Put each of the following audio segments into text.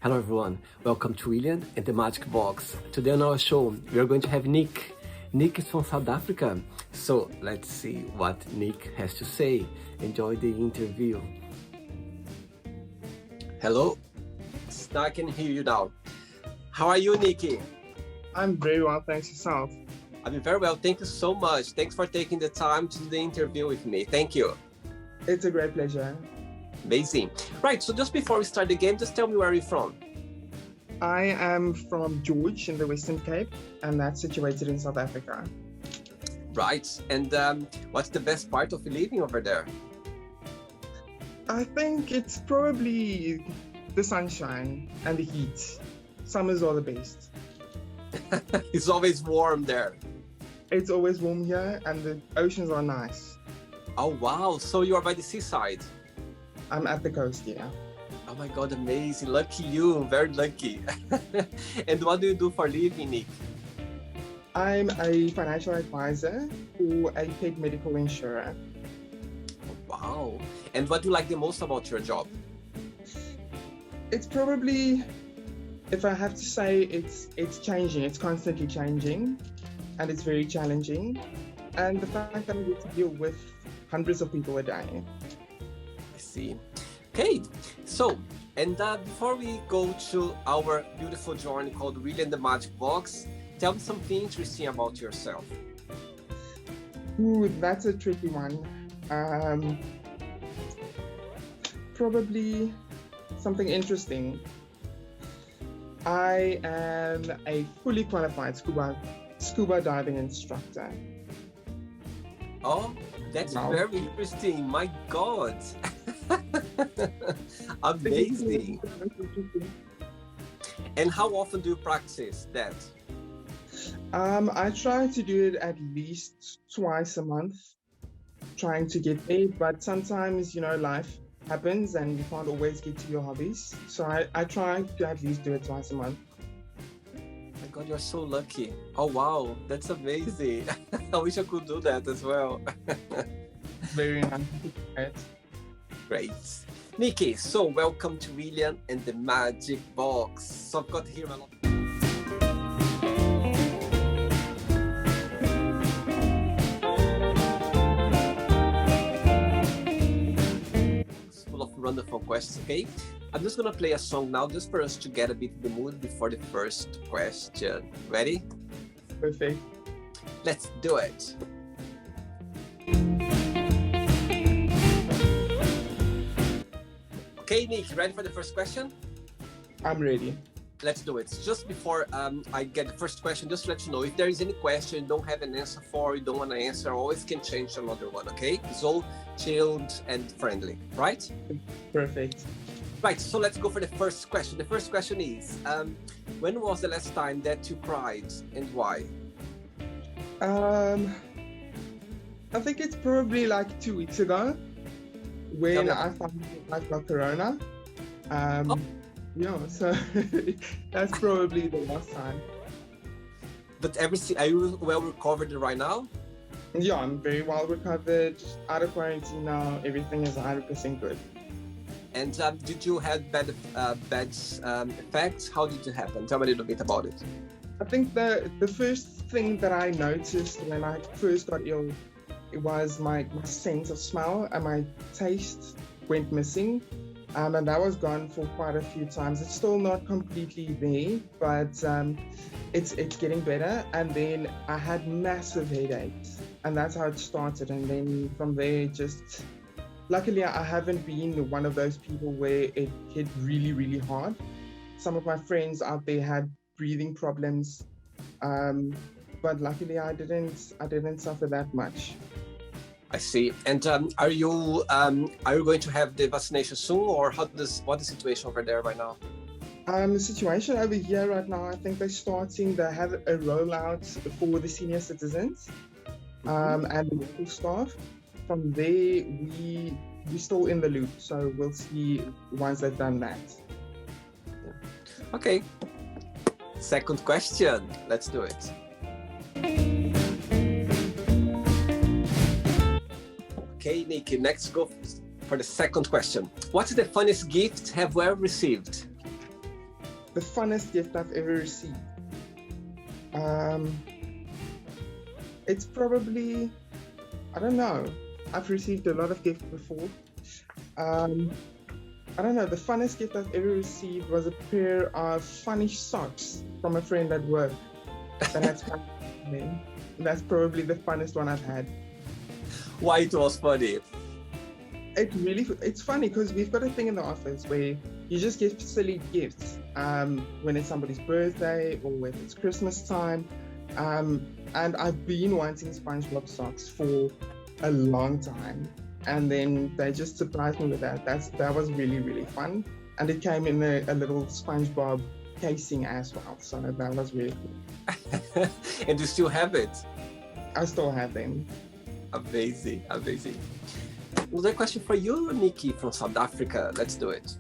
Hello everyone, welcome to William and the Magic Box. Today on our show, we are going to have Nick. Nick is from South Africa, so let's see what Nick has to say. Enjoy the interview. Hello, now I can hear you now. How are you, Nicky? I'm very well, thanks yourself. I'm very well, thank you so much. Thanks for taking the time to do the interview with me. Thank you. It's a great pleasure. Amazing. Right, so just before we start the game, just tell me where you're from. I am from George in the Western Cape, and that's situated in South Africa. Right, and what's the best part of living over there? I think it's probably the sunshine and the heat. Summers are the best. It's always warm there. It's always warm here, and the oceans are nice. Oh wow, so you are by the seaside? I'm at the coast, yeah. Oh my God, amazing. Lucky you, very lucky. And what do you do for a living, Nick? I'm a financial advisor for a paid medical insurer. Wow. And what do you like the most about your job? It's probably, if I have to say, it's changing. It's constantly changing, and it's very challenging. And the fact that I get to deal with hundreds of people a day. See. Okay, so, and before we go to our beautiful journey called Really and the Magic Box, tell me something interesting about yourself. Ooh, that's a tricky one. Probably something interesting. I am a fully qualified scuba diving instructor. Oh, that's Wow. very interesting. My God. Amazing. And how often do you practice that? I try to do it at least twice a month, trying to get there, but sometimes, life happens and you can't always get to your hobbies. So I try to at least do it twice a month. My God, you're so lucky. Oh, wow. That's amazing. I wish I could do that as well. Very nice. Great. Nicky, so welcome to William and the Magic Box. So I've got here a lot. Full of wonderful questions, okay? I'm just gonna play a song now just for us to get a bit in the mood before the first question. Ready? Perfect. Let's do it. Okay, Nick, ready for the first question? I'm ready. Let's do it. Just before I get the first question, just to let you know, if there is any question you don't have an answer for, you don't want to answer, always can change another one, okay? It's all chilled and friendly, right? Perfect. Right, so let's go for the first question. The first question is, when was the last time that you cried and why? I think it's probably like 2 weeks ago when I found out I got corona. So that's probably the last time. But are you well recovered right now? Yeah, I'm very well recovered, out of quarantine now, everything is 100% good. And did you have bad effects? How did it happen? Tell me a little bit about it. I think the first thing that I noticed when I first got ill, it was my sense of smell and my taste went missing. And that was gone for quite a few times. It's still not completely there, but it's getting better. And then I had massive headaches, and that's how it started. And then from there, luckily I haven't been one of those people where it hit really, really hard. Some of my friends out there had breathing problems, but luckily I didn't suffer that much. I see. And are you going to have the vaccination soon, or what is the situation over there right now? The situation over here right now, I think they have a rollout for the senior citizens and the medical staff. From there, we're still in the loop, so we'll see once they've done that. Okay. Second question. Let's do it. Okay, Nicky, next go for the second question. What's the funniest gift have you ever received? the funnest gift I've ever received. It's probably, I don't know. I've received a lot of gifts before. I don't know, the funnest gift I've ever received was a pair of funny socks from a friend at work. And that's probably the funnest one I've had. Why it was funny? It's funny because we've got a thing in the office where you just give silly gifts when it's somebody's birthday or when it's Christmas time. And I've been wanting SpongeBob socks for a long time. And then they just surprised me with that. That was really, really fun. And it came in a little SpongeBob casing as well. So that was really cool. And you still have it? I still have them. Amazing, amazing. Another question for you, Nicky, from South Africa. Let's do it.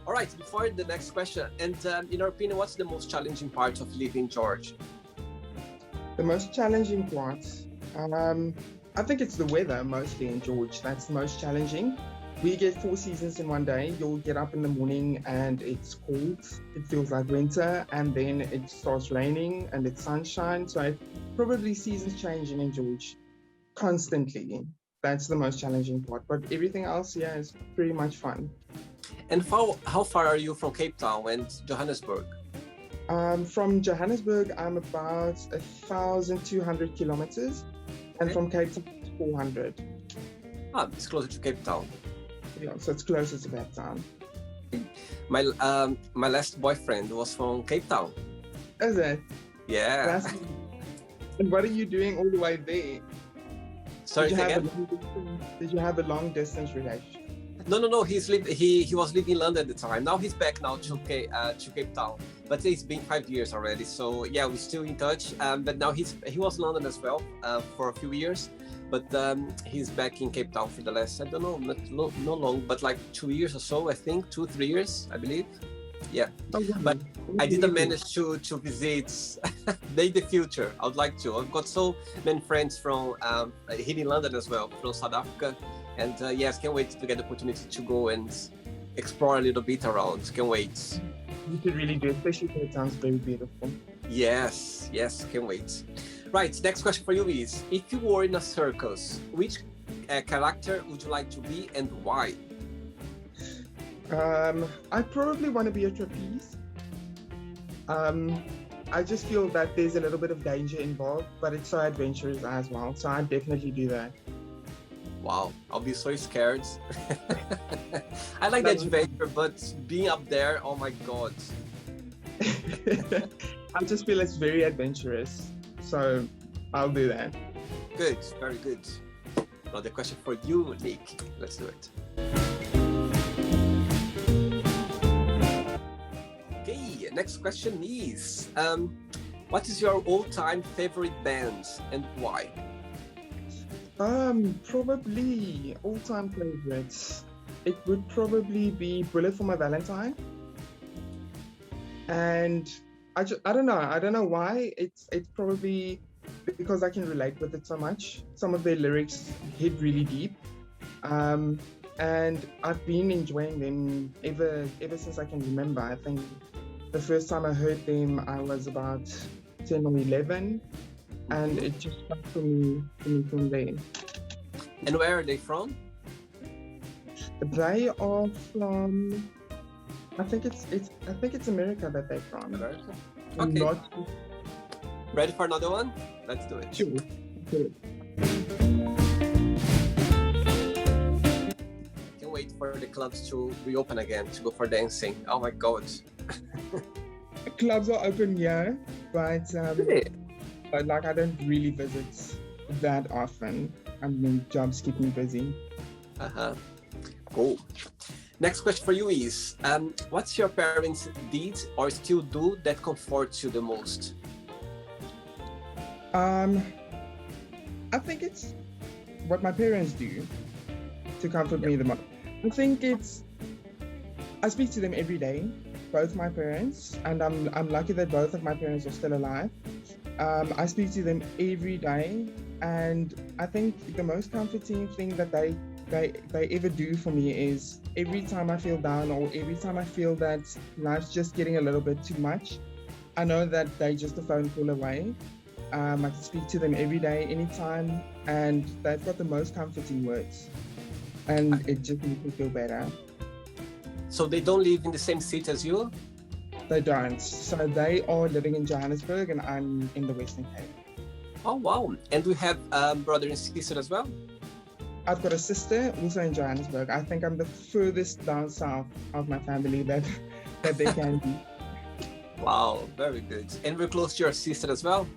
All right, before the next question, and in your opinion, what's the most challenging part of living in George? The most challenging part, I think it's the weather mostly in George. That's the most challenging. We get 4 seasons in one day. You'll get up in the morning and it's cold. It feels like winter, and then it starts raining and it's sunshine. So it's probably seasons changing in George constantly. That's the most challenging part. But everything else, yeah, is pretty much fun. And how far are you from Cape Town and Johannesburg? From Johannesburg, I'm about 1,200 kilometers, and Okay. from Cape Town, 400. It's closer to Cape Town. Yeah, so it's closer to Cape Town. My last boyfriend was from Cape Town. Is it? Yeah. And what are you doing all the way there? Sorry, again? Did you have a long distance relationship? No. He was living in London at the time. Now he's back now to Cape Town. But it's been 5 years already. So yeah, we're still in touch. But now he was in London as well for a few years. But he's back in Cape Town for the last, I don't know, not long, but like 2 years or so, I think, 2-3 years, I believe. Yeah. Okay. But I didn't manage to visit in the future. I would like to. I've got so many friends from here in London as well, from South Africa. And yes, can't wait to get the opportunity to go and explore a little bit around. Can't wait. You should really do it, especially because it sounds very beautiful. Yes, can't wait. Right, next question for you is, if you were in a circus, which character would you like to be and why? I probably want to be a trapeze. I just feel that there's a little bit of danger involved, but it's so adventurous as well. So I'd definitely do that. Wow, I'll be so scared. I like the adventure, but being up there, oh my God. I just feel it's very adventurous. So I'll do that. Good, very good. Now the question for you, Nick. Let's do it. Okay, next question is, what is your all-time favorite band and why? Probably all-time favorites. It would probably be Bullet for My Valentine. And I don't know why. It's probably because I can relate with it so much. Some of their lyrics hit really deep. And I've been enjoying them ever since I can remember. I think the first time I heard them, I was about 10 or 11. And it just stuck to me from there. And where are they from? They are from, I think it's America that they're from. America. I'm Okay. not Ready for another one? Let's do it. sure. Can't wait for the clubs to reopen again to go for dancing. Oh my God. Clubs are open here, but Really? like I don't really visit that often. I mean, jobs keep me busy. Cool. Next question for you is, what's your parents did or still do that comforts you the most? I think it's what my parents do to comfort me the most. I think I speak to them every day, both my parents, and I'm lucky that both of my parents are still alive. I speak to them every day, and I think the most comforting thing that they they ever do for me is every time I feel down or every time I feel that life's just getting a little bit too much, I know that they're just a phone call away. I can speak to them every day, anytime, and they've got the most comforting words, and it just makes me feel better. So they don't live in the same city as you? They don't. So they are living in Johannesburg, and I'm in the Western Cape. Oh, wow. And we have brother and sister as well? I've got a sister also in Johannesburg. I think I'm the furthest down south of my family that they can be. Wow, very good. And we're close to your sister as well?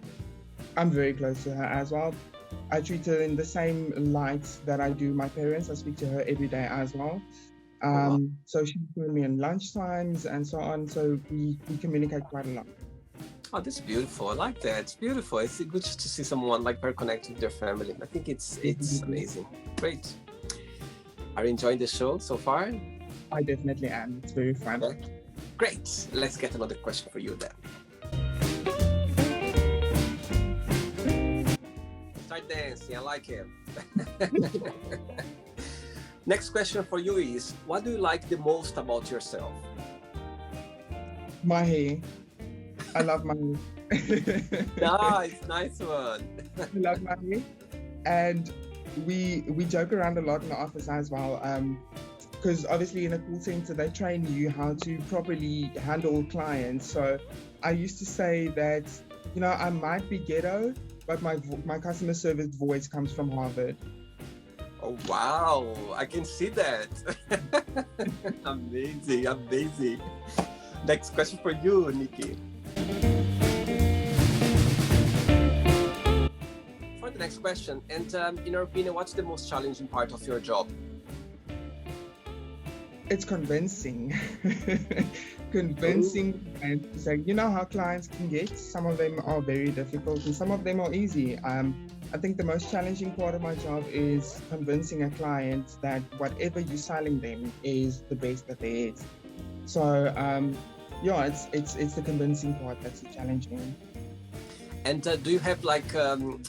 I'm very close to her as well. I treat her in the same light that I do my parents. I speak to her every day as well. Wow. So she's with me in lunch times and so on. So we communicate quite a lot. Oh, that's beautiful. I like that. It's beautiful. It's good to see someone like very connected with their family. I think it's amazing. Great. Are you enjoying the show so far? I definitely am. It's very fun. Okay. Great. Let's get another question for you then. Start dancing. I like it. Next question for you is, what do you like the most about yourself? My hair. I love my hair. Nice one. I love my hair. And we joke around a lot in the office as well. Because obviously in a call center, they train you how to properly handle clients. So I used to say that, I might be ghetto, but my customer service voice comes from Harvard. Oh, wow. I can see that. Amazing. Next question for you, Nicky. For the next question, and in your opinion, what's the most challenging part of your job? It's convincing. Convincing clients. Like, how clients can get. Some of them are very difficult and some of them are easy. I think the most challenging part of my job is convincing a client that whatever you're selling them is the best that there is. So it's the convincing part that's challenging. And do you have if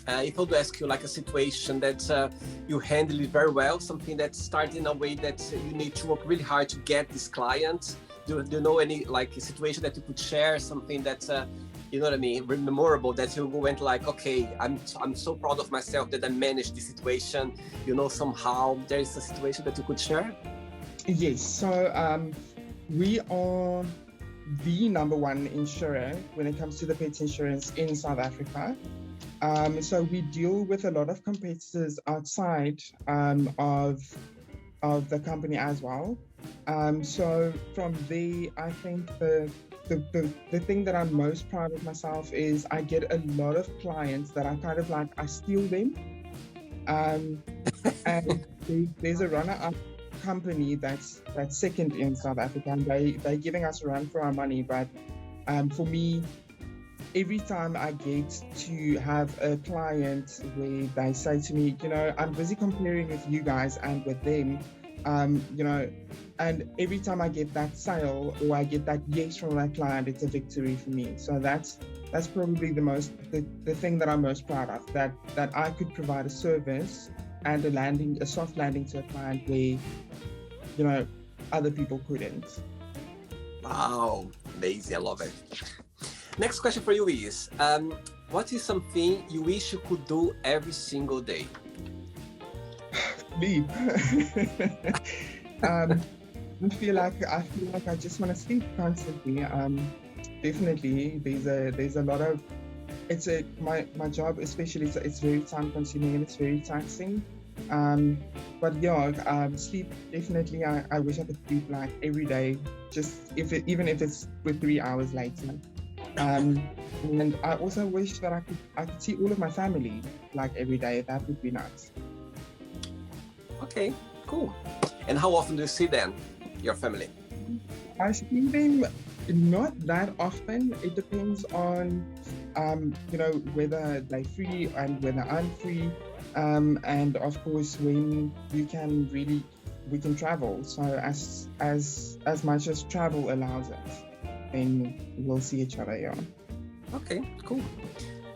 I would ask you like a situation that you handle it very well, something that started in a way that you need to work really hard to get this client? Do you know any a situation that you could share, something that you know what I mean, memorable, that you went like, okay, I'm so proud of myself that I managed this situation, somehow there is a situation that you could share? Yes, so we are the number one insurer when it comes to the pet insurance in South Africa. So we deal with a lot of competitors outside of the company as well. So from there, I think the thing that I'm most proud of myself is I get a lot of clients that I kind of I steal them. And there's a runner-up company that's second in South Africa, and they're giving us a run for our money. But for me, every time I get to have a client where they say to me, I'm busy comparing with you guys and with them, and every time I get that sale or I get that yes from that client, it's a victory for me. So that's probably the thing that I'm most proud of, that I could provide a service and a soft landing to a client where, other people couldn't. Wow, amazing, I love it. Next question for you is, what is something you wish you could do every single day? Sleep. I feel like I just want to sleep constantly. Definitely, there's a lot of my job especially. It's very time consuming and it's very taxing. But sleep definitely. I wish I could sleep every day, just even if it's with 3 hours later. And I also wish that I could see all of my family every day. That would be nice. Okay, cool. And how often do you see them, your family? I see them not that often. It depends on, whether they're free and whether I'm free. And of course, when we can travel. So as much as travel allows us, then we'll see each other, yeah. Okay, cool.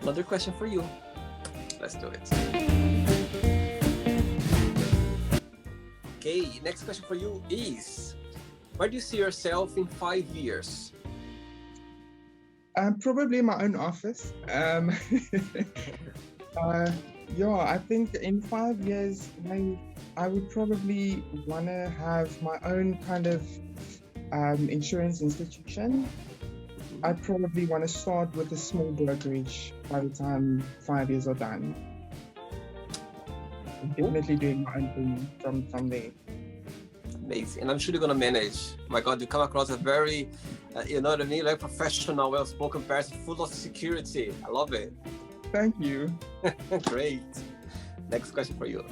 Another question for you. Let's do it. Okay, next question for you is, where do you see yourself in 5 years? Probably in my own office. Uh, yeah, I think in 5 years, I would probably want to have my own kind of insurance institution. I'd probably want to start with a small brokerage by the time 5 years are done. Definitely doing my own thing from there. Amazing. And I'm sure you're going to manage. My God, you come across a very, you know what I mean, like professional, well-spoken person, full of security. I love it. Thank you. Great. Next question for you.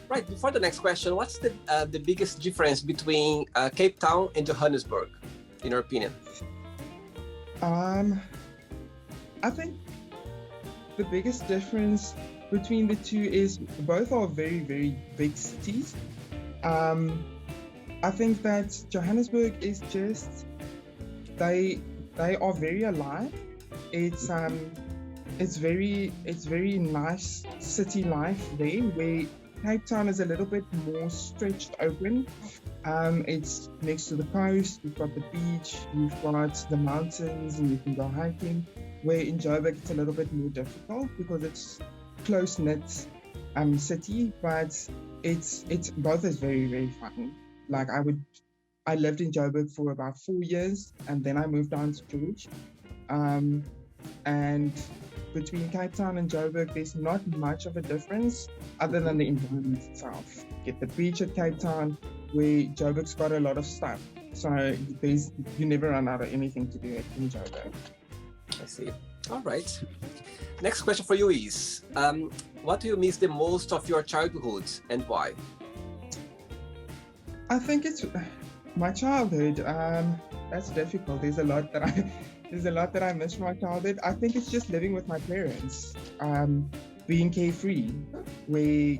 Right, before the next question, what's the biggest difference between Cape Town and Johannesburg, in your opinion? I think the biggest difference between the two is both are very, very big cities. I think that Johannesburg is just, they are very alive. It's very nice city life there, where Cape Town is a little bit more stretched open. It's next to the coast, you've got the beach, you've got the mountains, and you can go hiking. Where in Joburg it's a little bit more difficult because it's close-knit city, but it's both is very, very fun. Like I lived in Joburg for about 4 years, and then I moved down to George. And between Cape Town and Joburg, there's not much of a difference other than the environment itself. Get the beach at Cape Town, where Joburg's got a lot of stuff, so you never run out of anything to do in Joburg. I see. All right. Next question for you is, what do you miss the most of your childhood and why? I think it's my childhood. That's difficult. There's a lot that I miss from my childhood. I think it's just living with my parents, being carefree, where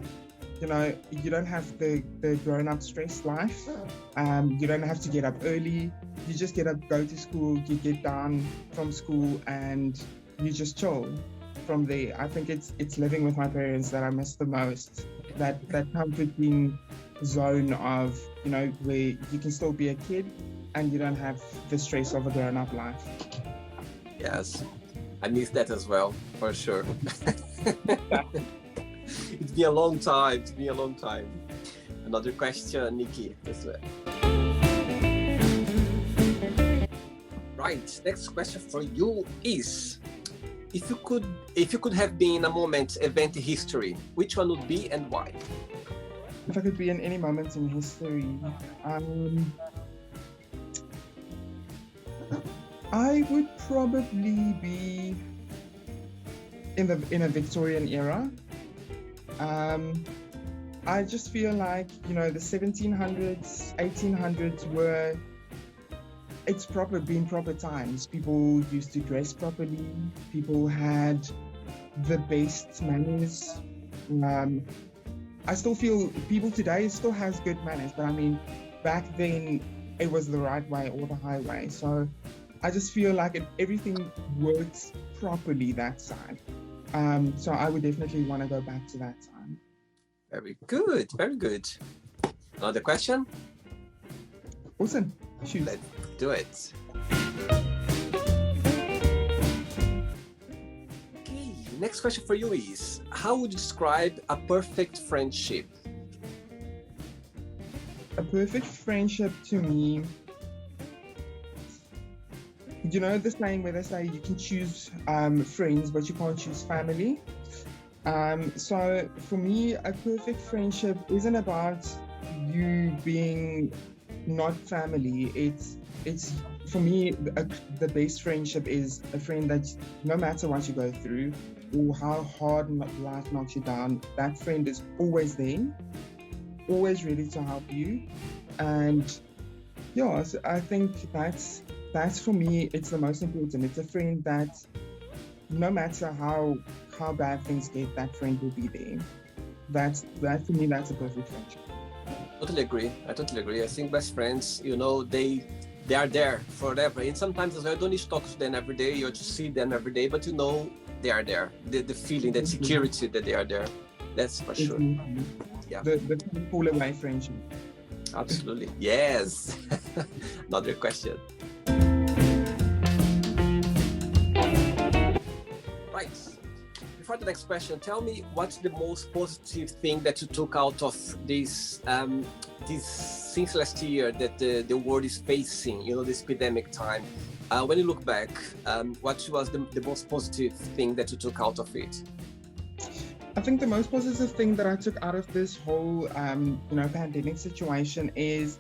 you don't have the grown-up stress life. You don't have to get up early. You just get up, go to school, you get down from school, and you just chill from there. I think it's living with my parents that I miss the most. That comforting zone of, where you can still be a kid and you don't have the stress of a grown-up life. Yes, I miss that as well, for sure. It's been a long time. Another question, Nicky. This way. Right, next question for you is, if you could have been in a event in history, which one would be and why? If I could be in any moment in history, I would probably be in a Victorian era. I just feel like, the 1700s, 1800s were, it's been proper times. People used to dress properly. People had the best manners. I still feel people today still has good manners, but I mean, back then it was the right way or the highway. So I just feel like everything works properly that side. So I would definitely want to go back to that time. Very good, very good. Another question? Awesome. Shoot. Let's do it. Okay, next question for you is, how would you describe a perfect friendship? A perfect friendship to me, the saying where they say you can choose friends, but you can't choose family. So for me, a perfect friendship isn't about you being not family. It's for me, the best friendship is a friend that no matter what you go through or how hard life knocks you down, that friend is always there, always ready to help you. And yeah, so I think that's for me, it's the most important. It's a friend that no matter how bad things get, that friend will be there. That for me, that's a perfect friendship. I totally agree. I think best friends, they are there forever. And sometimes as well, you don't need to talk to them every day or to see them every day, but they are there. The feeling, that security that they are there. That's for sure. Yeah. The pull away friendship. Absolutely. Yes. Another question. Right. Before the next question, tell me what's the most positive thing that you took out of this since last year that the world is facing, this pandemic time. When you look back, what was the most positive thing that you took out of it? I think the most positive thing that I took out of this whole, pandemic situation is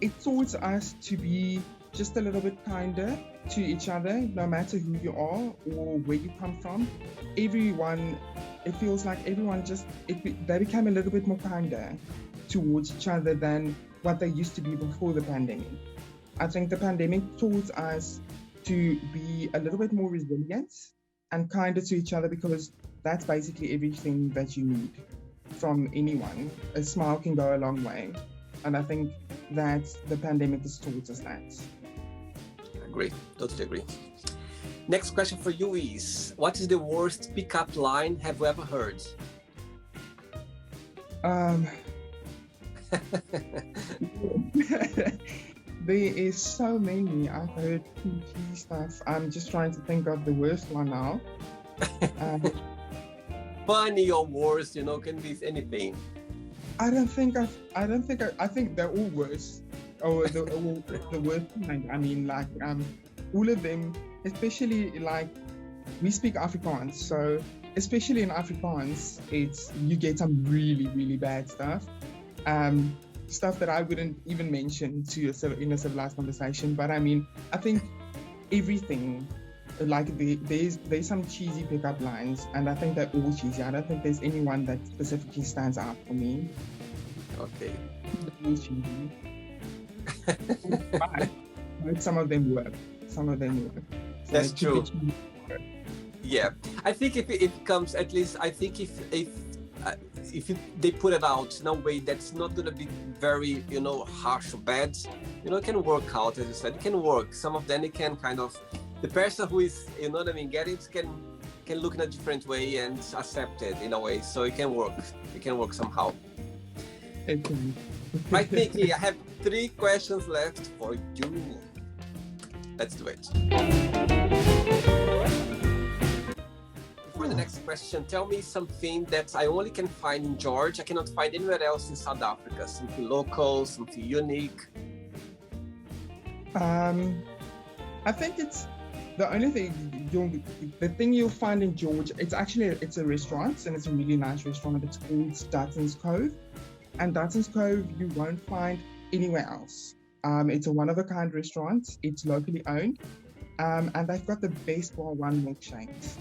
it taught us to be just a little bit kinder to each other, no matter who you are or where you come from. Everyone, it feels like everyone they became a little bit more kinder towards each other than what they used to be before the pandemic. I think the pandemic taught us to be a little bit more resilient and kinder to each other, because that's basically everything that you need from anyone. A smile can go a long way. And I think that the pandemic has taught us that. Agree, totally agree. Next question for you is, what is the worst pickup line have you ever heard? There is so many. I've heard PP stuff. I'm just trying to think of the worst one now. Funny or worst, can be anything. I think they're all worse. Or the worst kind. I mean, like all of them, especially like we speak Afrikaans, so especially in Afrikaans, you get some really, really bad stuff. Stuff that I wouldn't even mention in a civilized conversation. But I mean, I think everything, like there's some cheesy pickup lines, and I think they're all cheesy. I don't think there's anyone that specifically stands out for me. Okay. They're all cheesy. But some of them work. Some of them work. So that's true. Yeah, I think if it comes, at least I think if they put it out in a way that's not going to be very, harsh or bad, it can work out, as you said. It can work. Some of them, it can kind of, the person who is, get it, can look in a different way and accept it in a way. So it can work. It can work somehow. Okay. Right, Nicky, I have 3 questions left for you. Let's do it. For the next question, tell me something that I only can find in Georgia, I cannot find anywhere else in South Africa. Something local, something unique. I think it's the only thing the thing you'll find in Georgia. It's a restaurant, and it's a really nice restaurant. It's called Dutton's Cove, and Dutton's Cove you won't find anywhere else. It's a one-of-a-kind restaurant. It's locally owned. And they've got the best bar one milkshakes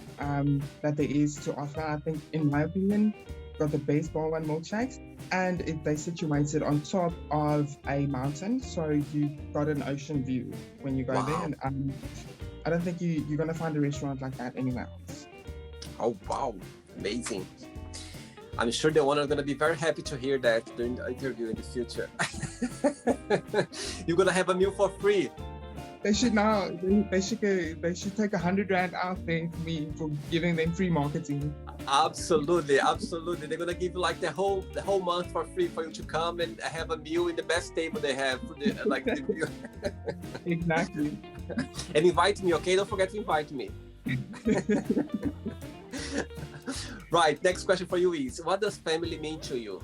that there is to offer. I think, in my opinion, got the best bar one milkshakes, and they're situated on top of a mountain, so you've got an ocean view when you go there. And I don't think you're gonna find a restaurant like that anywhere else. Oh wow, amazing! I'm sure the owner is gonna be very happy to hear that during the interview in the future. You're gonna have a meal for free. They should take 100 Rand out there for me for giving them free marketing. Absolutely. They're gonna give you like the whole month for free for you to come and have a meal in the best table they have for the meal. Exactly. And invite me, okay? Don't forget to invite me. Right. Next question for you is: what does family mean to you?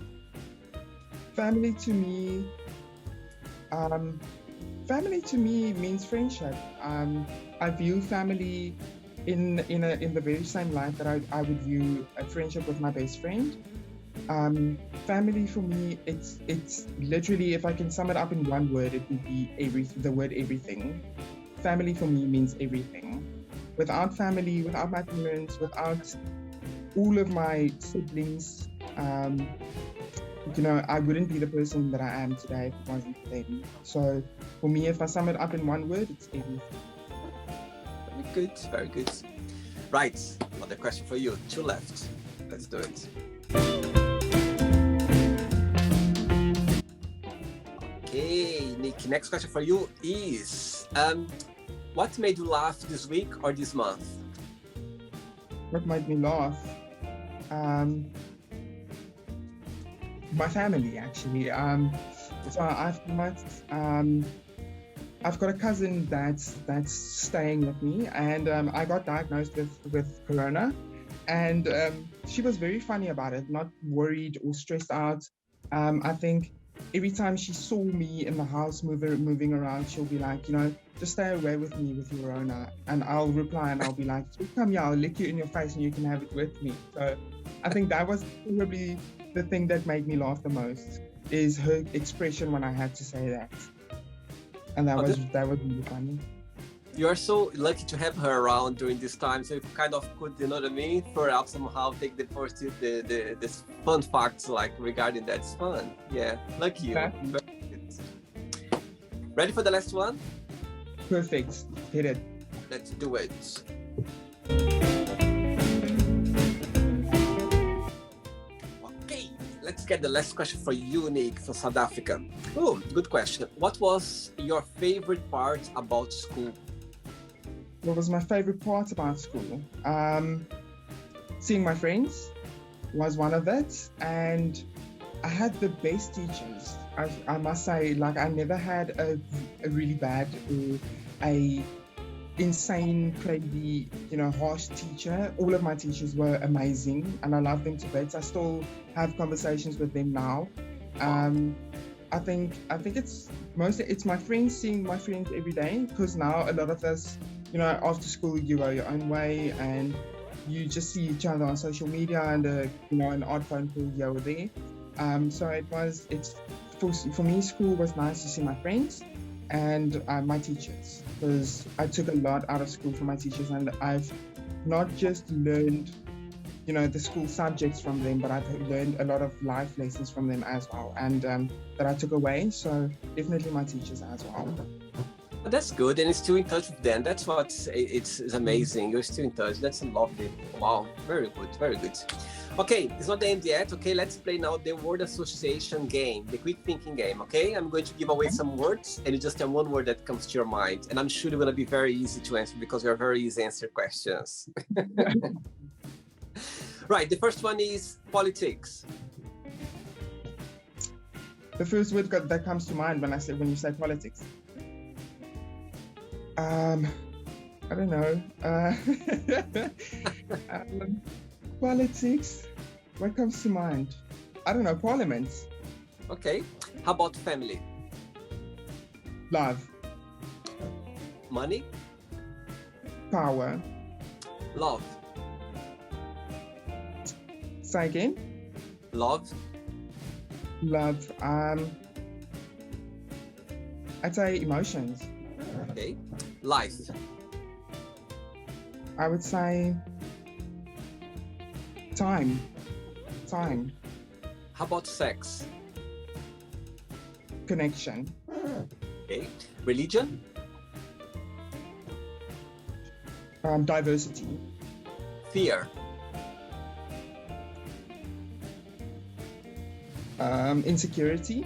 Family to me. Family to me means friendship. I view family in the very same light that I would view a friendship with my best friend. Family for me, it's literally, if I can sum it up in one word, it would be the word everything. Family for me means everything. Without family, without my parents, without all of my siblings, I wouldn't be the person that I am today if it wasn't for them. So for me, if I sum it up in one word, it's everything. Very good. Right, another question for you. 2 left. Let's do it. Okay, Nick, next question for you is, what made you laugh this week or this month? What made me laugh? my family actually. So I've got a cousin that's staying with me, and I got diagnosed with corona, and she was very funny about it, not worried or stressed out. I think every time she saw me in the house moving around, she'll be like, just stay away with me with your Rona. And I'll reply and I'll be like, come here, I'll lick you in your face and you can have it with me. So I think that was probably the thing that made me laugh the most, is her expression when I had to say that. And that was really funny. You are so lucky to have her around during this time, so you kind of could, you know what I mean, for out somehow take the first the fun facts like regarding that's fun. Yeah, lucky you. Ready for the last one? Perfect. Hit it. Let's do it. Okay, let's get the last question for you, Nick, from South Africa. Oh, good question. What was your favorite part about school? What was my favorite part about school? Seeing my friends was one of it, and I had the best teachers. I must say, like, I never had a really bad or a insane, crazy, harsh teacher. All of my teachers were amazing, and I love them to bits. I still have conversations with them now. I think it's mostly my friends, seeing my friends every day, because now a lot of us, after school you go your own way and you just see each other on social media and an odd phone call here or there. So for me, school was nice to see my friends and my teachers, because I took a lot out of school from my teachers, and I've not just learned the school subjects from them, but I've learned a lot of life lessons from them as well, and that I took away. So definitely my teachers as well. That's good, and you're still in touch with them. That's it's amazing. You're still in touch. That's lovely. Wow, very good, very good. Okay, it's not the end yet. Okay, let's play now the word association game, the quick thinking game. Okay, I'm going to give away some words, and you just tell one word that comes to your mind, and I'm sure you're going to be very easy to answer because you're very easy to answer questions. Right, the first one is politics. The first word that comes to mind when you say politics. I don't know. Politics. What comes to mind? I don't know. Parliament. Okay. How about family? Love. Money? Power. Love. Say again. Love. Love. I'd say emotions. Okay. Life. I would say time. Time. How about sex? Connection. Okay. Religion? Diversity. Fear? Insecurity.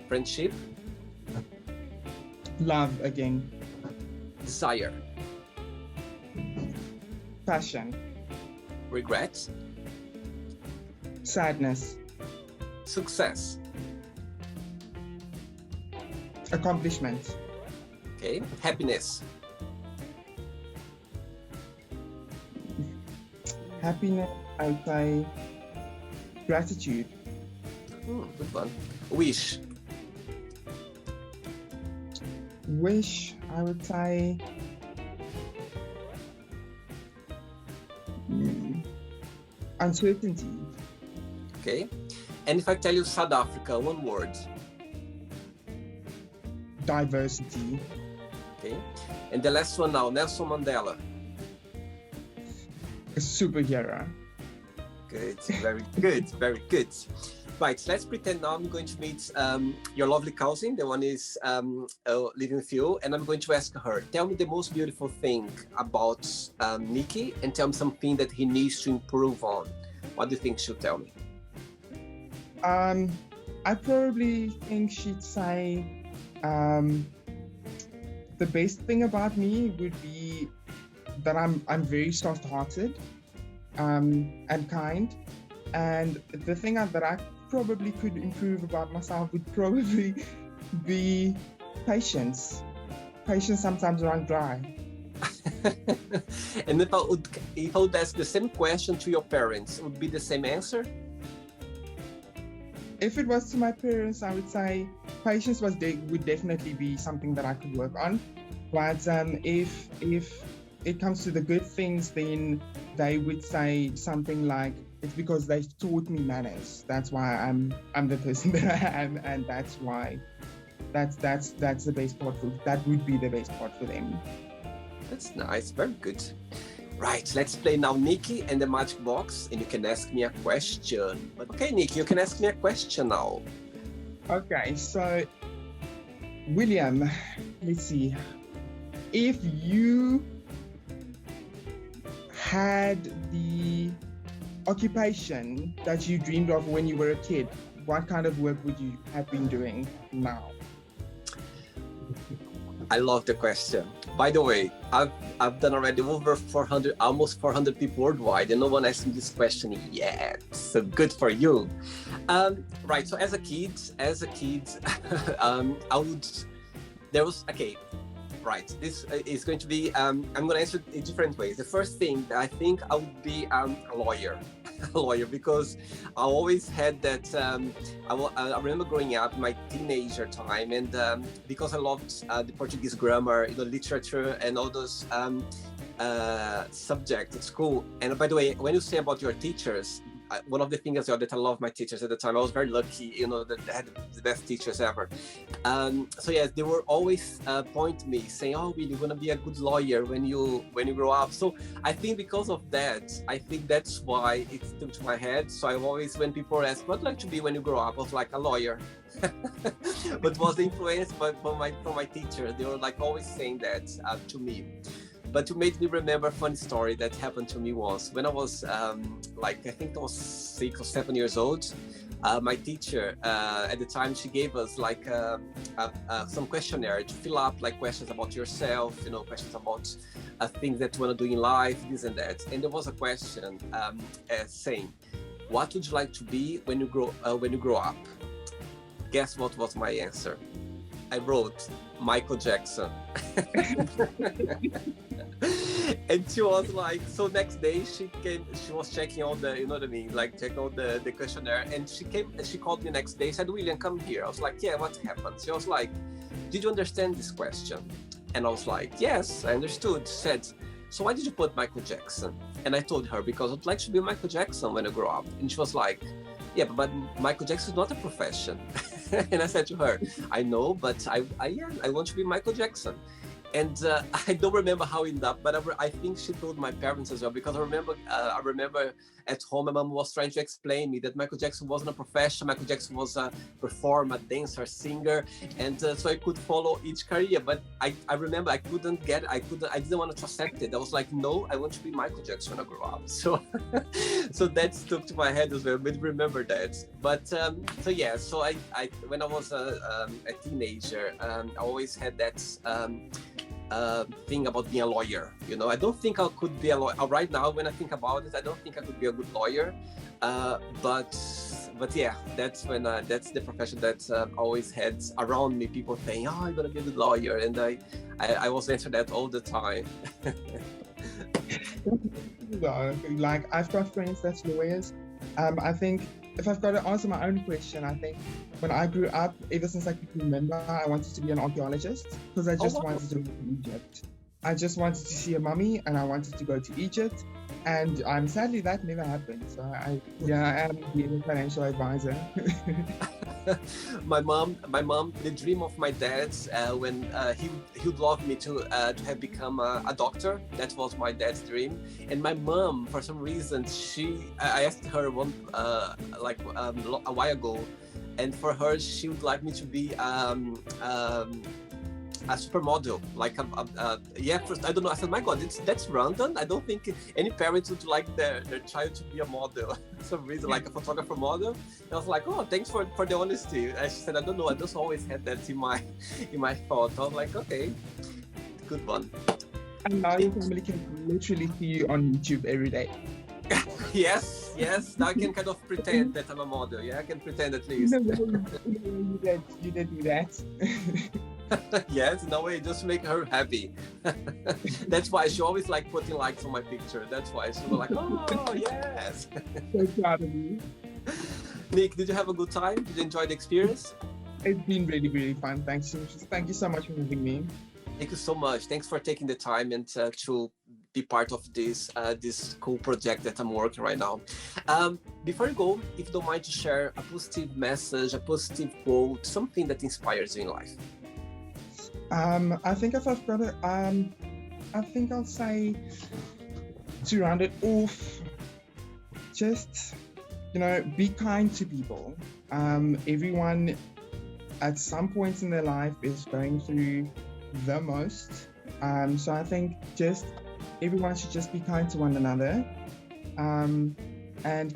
Friendship? Love again. Desire? Passion. Regret? Sadness. Success? Accomplishment. Okay. Happiness? Happiness, I would say gratitude. Good one. Wish? Wish, I would say uncertainty. Okay. And if I tell you South Africa, one word? Diversity. Okay. And the last one now, Nelson Mandela. A superhero. Good, very good, very good. Right, let's pretend now I'm going to meet your lovely cousin. The one is living with you, and I'm going to ask her, tell me the most beautiful thing about Nicky, and tell me something that he needs to improve on. What do you think she'll tell me? I probably think she'd say the best thing about me would be that I'm very soft-hearted and kind, And the thing that I probably could improve about myself would probably be patience. Patience sometimes run dry. And if I would ask the same question to your parents, would be the same answer? If it was to my parents, I would say patience would definitely be something that I could work on. But if it comes to the good things, then they would say something like, it's because they taught me manners. That's why I'm the person that I am, and that's why that's the best part that would be the best part for them. That's nice, very good. Right, let's play now Nicky and the Magic Box, and you can ask me a question. But okay, Nicky, you can ask me a question now. Okay, so William, let's see. If you had the occupation that you dreamed of when you were a kid, what kind of work would you have been doing now? I love the question. By the way, I've done already over 400, almost 400 people worldwide, and no one asked me this question yet. So good for you. Right. So as a kid, I would. There was okay. Right. This is going to be. I'm going to answer it in different ways. The first thing, I think I would be a lawyer. A lawyer, because I always had that. I remember growing up, my teenager time, and because I loved the Portuguese grammar, literature, and all those subjects at school. And by the way, when you say about your teachers, one of the things that I love my teachers at the time, I was very lucky, that I had the best teachers ever. So yes, they were always pointing me, saying, "Oh, Willie, you're gonna be a good lawyer when you grow up." So I think because of that, I think that's why it stuck to my head. So I always, when people ask, "What would you like to be when you grow up?" I was like, "A lawyer." But was influenced from my teachers. They were like always saying that to me. But you made me remember a funny story that happened to me once. When I was I think I was 6 or 7 years old, my teacher at the time, she gave us some questionnaire to fill up, like questions about yourself, questions about things that you want to do in life, this and that. And there was a question saying, "What would you like to be when you grow up?" Guess what was my answer? I wrote Michael Jackson. And she was like, so next day she was checking all the, check all the questionnaire, and she called me next day, said, "William, come here." I was like, "Yeah, what happened?" She was like, "Did you understand this question?" And I was like, "Yes, I understood." She said, "So why did you put Michael Jackson?" And I told her, "Because I'd like to be Michael Jackson when I grow up." And she was like, "Yeah, but Michael Jackson is not a profession." And I said to her, "I know, but I want to be Michael Jackson." And I don't remember how it ended up, but I think she told my parents as well, because I remember at home my mom was trying to explain me that Michael Jackson wasn't a profession. Michael Jackson was a performer, dancer, singer, and so I could follow each career. But I remember I didn't want to accept it. I was like, "No, I want to be Michael Jackson when I grow up." So so that stuck to my head as well. But remember that. But so I when I was a teenager, I always had that thing about being a lawyer. I don't think I could be a lawyer right now. When I think about it, I don't think I could be a good lawyer. But yeah, that's the profession that always had around me. People saying, "Oh, you're gonna be a good lawyer," and I was answering that all the time. Like, I've got friends that's lawyers. I think if I've got to answer my own question, I think when I grew up, ever since I could remember, I wanted to be an archaeologist, because I just wanted to go to Egypt. I just wanted to see a mummy, and I wanted to go to Egypt. And sadly that never happened. So I am being a financial advisor. My mom, the dream of my dad, when he would love me to have become a doctor. That was my dad's dream. And my mom, for some reason, I asked her a while ago, and for her, she would like me to be a supermodel, first, I don't know. I said, "My God, that's random. I don't think any parents would like their child to be a model." For some reason, like a photographer model. And I was like, "Oh, thanks for the honesty." And she said, "I don't know. I just always had that in my thought." I was like, "Okay, good one." And now your family can literally see you on YouTube every day. Yes. yes. Now I can kind of pretend that I'm a model. Yeah, I can pretend at least. No, you did do that. Yes, in a way, just make her happy. That's why she always like putting likes on my picture. That's why she was like, oh, yes. So proud of you. Nick, did you have a good time? Did you enjoy the experience? It's been really, really fun. Thank you so much for having me. Thank you so much. Thanks for taking the time and to be part of this cool project that I'm working right now. Before you go, if you don't mind to share a positive message, a positive quote, something that inspires you in life. I think if I've got it, I think I'll say, to round it off, just, be kind to people. Everyone at some point in their life is going through the most. So I think just everyone should just be kind to one another, and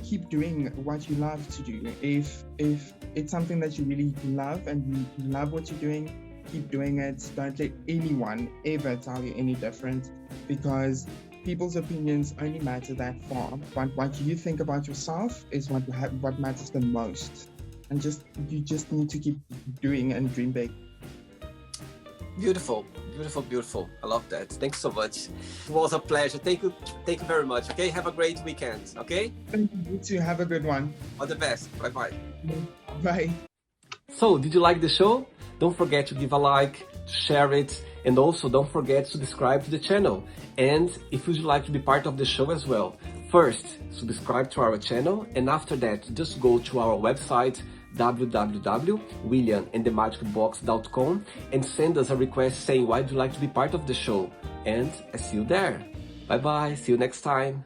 keep doing what you love to do. If it's something that you really love and you love what you're doing, keep doing it. Don't let anyone ever tell you any different, because people's opinions only matter that far. But what you think about yourself is what matters the most. And you just need to keep doing and dream big. Beautiful, beautiful, beautiful. I love that. Thanks so much. It was a pleasure. Thank you very much. Okay, have a great weekend. Okay. Thank you too. Have a good one. All the best. Bye bye. Bye. So, did you like the show? Don't forget to give a like, share it, and also don't forget to subscribe to the channel. And if you'd like to be part of the show as well, first subscribe to our channel, and after that just go to our website www.williamandthemagicbox.com and send us a request saying why you'd like to be part of the show, and I see you there. Bye bye, see you next time.